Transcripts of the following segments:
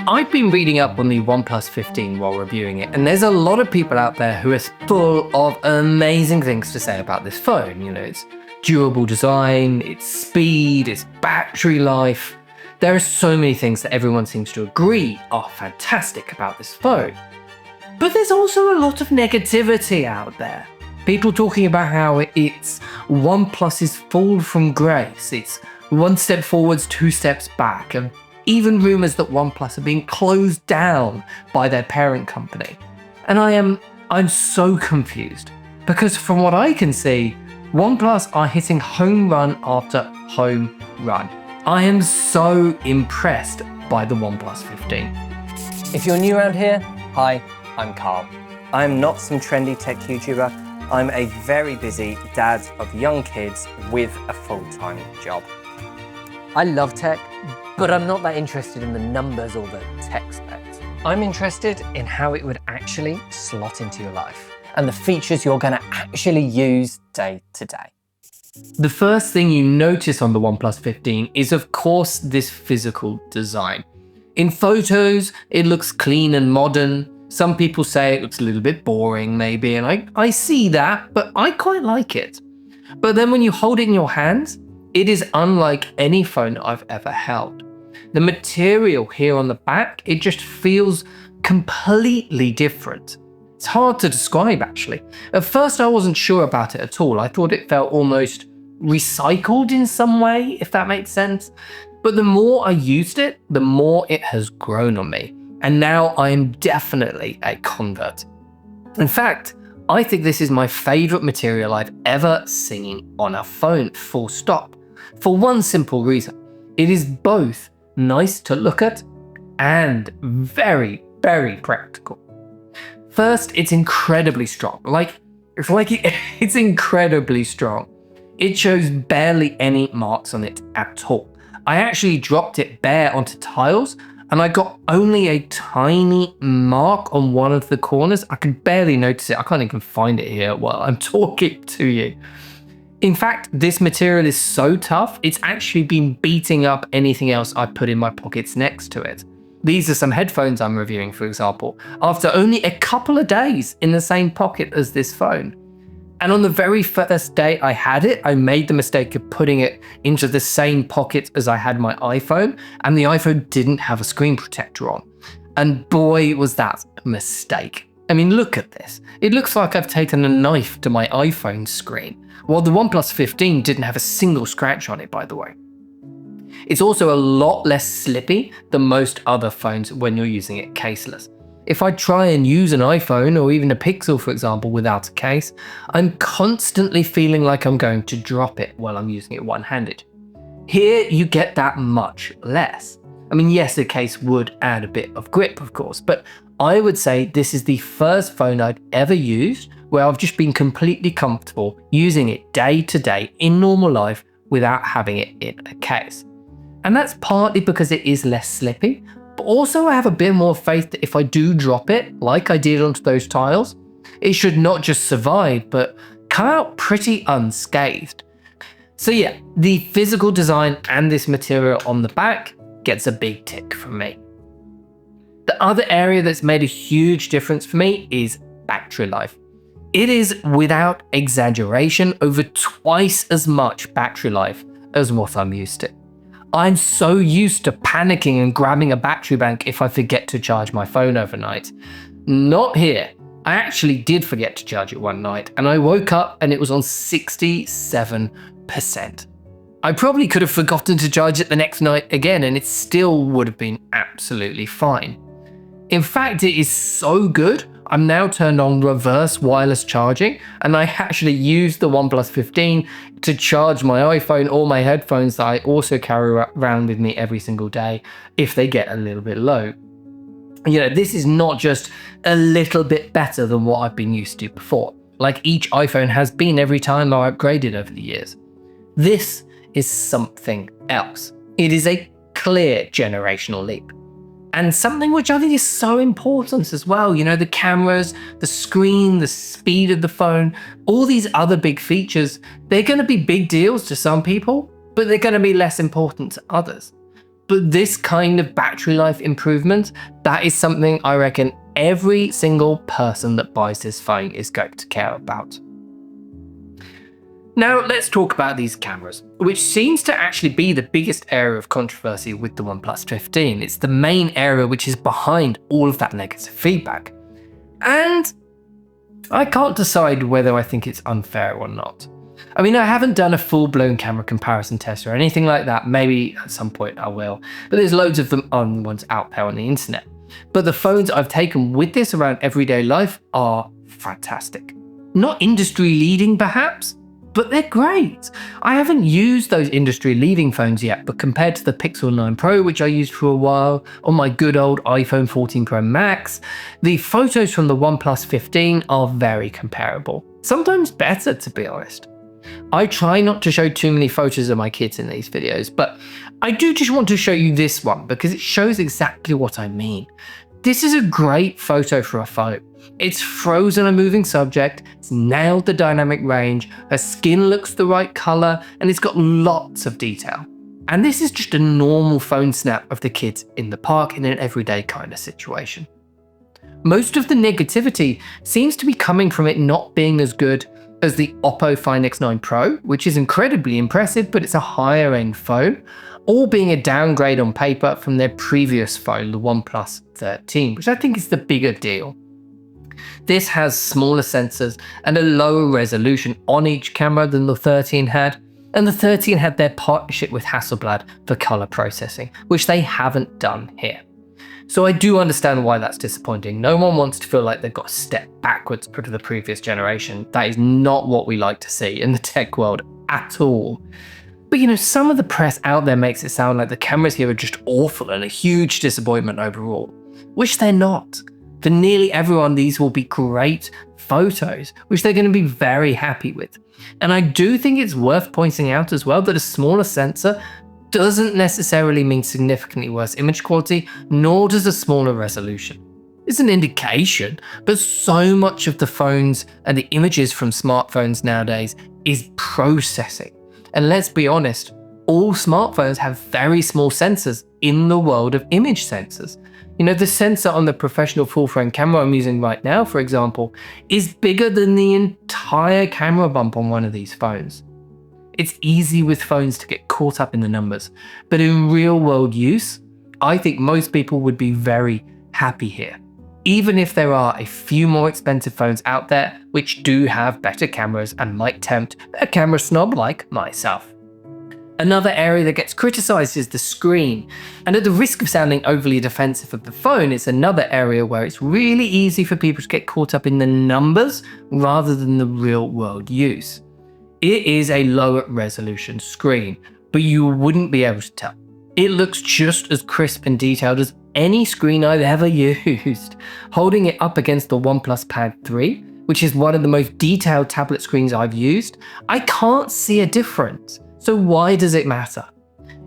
I've been reading up on the OnePlus 15 while reviewing it, and there's a lot of people out there who are full of amazing things to say about this phone. You know, its durable design, its speed, its battery life. There are so many things that everyone seems to agree are fantastic about this phone. But there's also a lot of negativity out there. People talking about how it's OnePlus's fall from grace. It's one step forwards, two steps back, and even rumours that OnePlus are being closed down by their parent company. And I'm so confused, because from what I can see, OnePlus are hitting home run after home run. I am so impressed by the OnePlus 15. If you're new around here, hi, I'm Carl. I'm not some trendy tech YouTuber. I'm a very busy dad of young kids with a full-time job. I love tech, but I'm not that interested in the numbers or the tech specs. I'm interested in how it would actually slot into your life and the features you're going to actually use day to day. The first thing you notice on the OnePlus 15 is, of course, this physical design. In photos, it looks clean and modern. Some people say it looks a little bit boring, maybe, and I see that, but I quite like it. But then when you hold it in your hands, it is unlike any phone I've ever held. The material here on the back, it just feels completely different. It's hard to describe, actually. At first, I wasn't sure about it at all. I thought it felt almost recycled in some way, if that makes sense. But the more I used it, the more it has grown on me. And now I am definitely a convert. In fact, I think this is my favorite material I've ever seen on a phone, full stop. For one simple reason. It is both nice to look at and very, very practical. First, it's incredibly strong. It's incredibly strong. It shows barely any marks on it at all. I actually dropped it bare onto tiles and I got only a tiny mark on one of the corners. I could barely notice it. I can't even find it here while I'm talking to you. In fact, this material is so tough, it's actually been beating up anything else I put in my pockets next to it. These are some headphones I'm reviewing, for example, after only a couple of days in the same pocket as this phone. And on the very first day I had it, I made the mistake of putting it into the same pocket as I had my iPhone, and the iPhone didn't have a screen protector on. And boy, was that a mistake. I mean, look at this. It looks like I've taken a knife to my iPhone screen, while the OnePlus 15 didn't have a single scratch on it, by the way. It's also a lot less slippy than most other phones when you're using it caseless. If I try and use an iPhone or even a Pixel, for example, without a case, I'm constantly feeling like I'm going to drop it while I'm using it one-handed. Here, you get that much less. I mean, yes, a case would add a bit of grip, of course, but I would say this is the first phone I've ever used where I've just been completely comfortable using it day to day in normal life without having it in a case. And that's partly because it is less slippy, but also I have a bit more faith that if I do drop it, like I did onto those tiles, it should not just survive, but come out pretty unscathed. So yeah, the physical design and this material on the back gets a big tick from me. The other area that's made a huge difference for me is battery life. It is, without exaggeration, over twice as much battery life as what I'm used to. I'm so used to panicking and grabbing a battery bank if I forget to charge my phone overnight. Not here. I actually did forget to charge it one night, and I woke up and it was on 67%. I probably could have forgotten to charge it the next night again, and it still would have been absolutely fine. In fact, it is so good, I'm now turned on reverse wireless charging, and I actually use the OnePlus 15 to charge my iPhone or my headphones that I also carry around with me every single day if they get a little bit low. You know, this is not just a little bit better than what I've been used to before, like each iPhone has been every time I upgraded over the years. This is something else. It is a clear generational leap. And something which I think is so important as well, you know, the cameras, the screen, the speed of the phone, all these other big features, they're going to be big deals to some people, but they're going to be less important to others. But this kind of battery life improvement, that is something I reckon every single person that buys this phone is going to care about. Now let's talk about these cameras, which seems to actually be the biggest area of controversy with the OnePlus 15. It's the main area which is behind all of that negative feedback. And I can't decide whether I think it's unfair or not. I mean, I haven't done a full-blown camera comparison test or anything like that. Maybe at some point I will, but there's loads of them on ones out there on the internet. But the phones I've taken with this around everyday life are fantastic. Not industry-leading perhaps, but they're great. I haven't used those industry-leading phones yet, but compared to the Pixel 9 Pro, which I used for a while, or my good old iPhone 14 Pro Max, the photos from the OnePlus 15 are very comparable. Sometimes better, to be honest. I try not to show too many photos of my kids in these videos, but I do just want to show you this one because it shows exactly what I mean. This is a great photo for a phone. It's frozen a moving subject, it's nailed the dynamic range, her skin looks the right color, and it's got lots of detail. And this is just a normal phone snap of the kids in the park in an everyday kind of situation. Most of the negativity seems to be coming from it not being as good as the Oppo Find X9 Pro, which is incredibly impressive, but it's a higher end phone, or being a downgrade on paper from their previous phone, the OnePlus 13, which I think is the bigger deal. This has smaller sensors and a lower resolution on each camera than the 13 had, and the 13 had their partnership with Hasselblad for color processing, which they haven't done here. So I do understand why that's disappointing. No one wants to feel like they've got a step backwards to the previous generation. That is not what we like to see in the tech world at all. But you know, some of the press out there makes it sound like the cameras here are just awful and a huge disappointment overall, which they're not. For nearly everyone, these will be great photos, which they're going to be very happy with. And I do think it's worth pointing out as well that a smaller sensor doesn't necessarily mean significantly worse image quality, nor does a smaller resolution. It's an indication, but so much of the phones and the images from smartphones nowadays is processing. And let's be honest, all smartphones have very small sensors in the world of image sensors. You know, the sensor on the professional full frame camera I'm using right now, for example, is bigger than the entire camera bump on one of these phones. It's easy with phones to get caught up in the numbers, but in real world use, I think most people would be very happy here. Even if there are a few more expensive phones out there which do have better cameras and might tempt a camera snob like myself. Another area that gets criticized is the screen, and at the risk of sounding overly defensive of the phone, it's another area where it's really easy for people to get caught up in the numbers rather than the real world use. It is a lower resolution screen, but you wouldn't be able to tell. It looks just as crisp and detailed as any screen I've ever used. Holding it up against the OnePlus Pad 3, which is one of the most detailed tablet screens I've used, I can't see a difference. So why does it matter?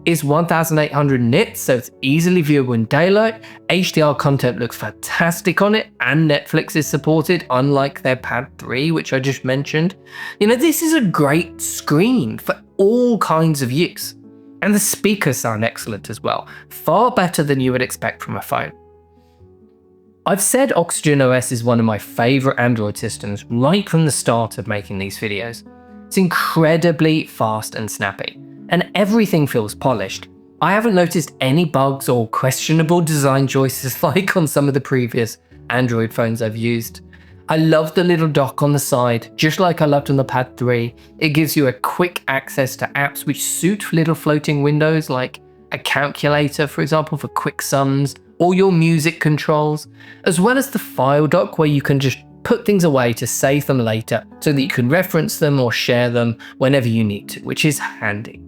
It's 1800 nits, so it's easily viewable in daylight. HDR content looks fantastic on it, and Netflix is supported, unlike their Pad 3, which I just mentioned. You know, this is a great screen for all kinds of use. And the speakers sound excellent as well, far better than you would expect from a phone. I've said Oxygen OS is one of my favorite Android systems right from the start of making these videos. It's incredibly fast and snappy, and everything feels polished. I haven't noticed any bugs or questionable design choices like on some of the previous Android phones I've used. I love the little dock on the side, just like I loved on the Pad 3. It gives you a quick access to apps which suit little floating windows like a calculator, for example, for quick sums, or your music controls, as well as the file dock where you can just put things away to save them later so that you can reference them or share them whenever you need to, which is handy.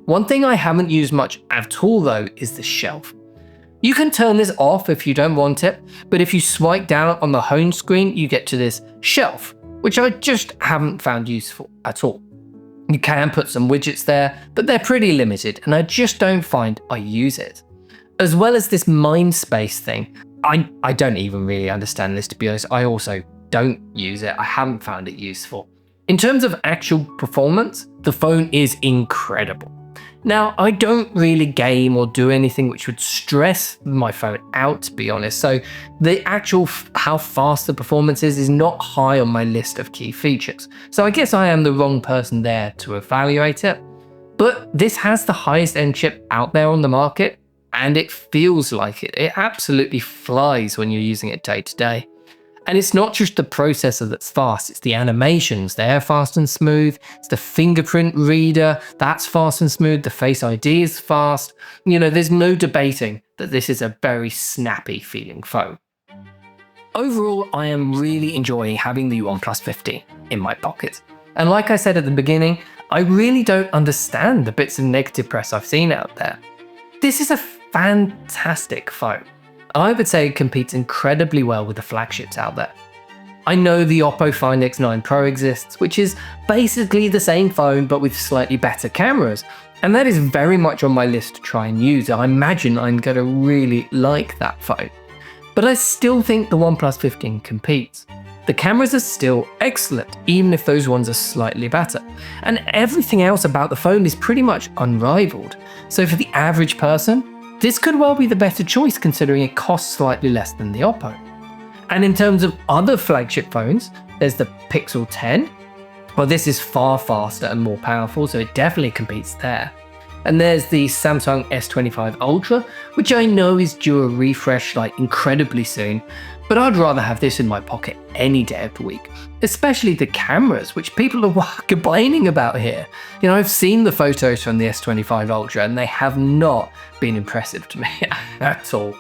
One thing I haven't used much at all though is the shelf. You can turn this off if you don't want it, but if you swipe down on the home screen, you get to this shelf, which I just haven't found useful at all. You can put some widgets there, but they're pretty limited and I just don't find I use it. As well as this mind space thing, I don't even really understand this, to be honest. I also don't use it. I haven't found it useful. In terms of actual performance, the phone is incredible. Now, I don't really game or do anything which would stress my phone out, to be honest, so the actual how fast the performance is not high on my list of key features. So I guess I am the wrong person there to evaluate it. But this has the highest end chip out there on the market, and it feels like it. It absolutely flies when you're using it day to day. And it's not just the processor that's fast, it's the animations. They're fast and smooth. It's the fingerprint reader, that's fast and smooth. The Face ID is fast. There's no debating that this is a very snappy feeling phone. Overall, I am really enjoying having the OnePlus 15 in my pocket. And like I said at the beginning, I really don't understand the bits of negative press I've seen out there. This is a fantastic phone. I would say it competes incredibly well with the flagships out there. I know the Oppo Find X9 Pro exists, which is basically the same phone but with slightly better cameras, and that is very much on my list to try and use. I imagine I'm going to really like that phone. But I still think the OnePlus 15 competes. The cameras are still excellent, even if those ones are slightly better. And everything else about the phone is pretty much unrivaled. So for the average person, this could well be the better choice considering it costs slightly less than the Oppo. And in terms of other flagship phones, there's the Pixel 10. Well, this is far faster and more powerful, so it definitely competes there. And there's the Samsung S25 Ultra, which I know is due a refresh incredibly soon, but I'd rather have this in my pocket any day of the week, especially the cameras, which people are complaining about here. I've seen the photos from the S25 Ultra and they have not been impressive to me at all.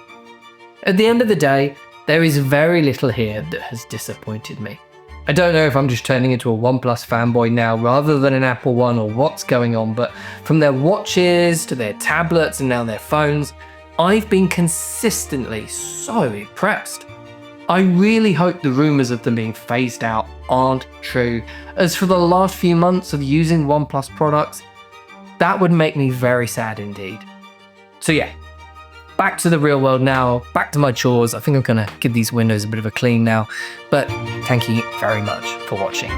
At the end of the day, there is very little here that has disappointed me. I don't know if I'm just turning into a OnePlus fanboy now rather than an Apple one or what's going on, but from their watches to their tablets and now their phones, I've been consistently so impressed. I really hope the rumours of them being phased out aren't true, as for the last few months of using OnePlus products, that would make me very sad indeed. So yeah, back to the real world now, back to my chores. I think I'm gonna give these windows a bit of a clean now, but thank you very much for watching.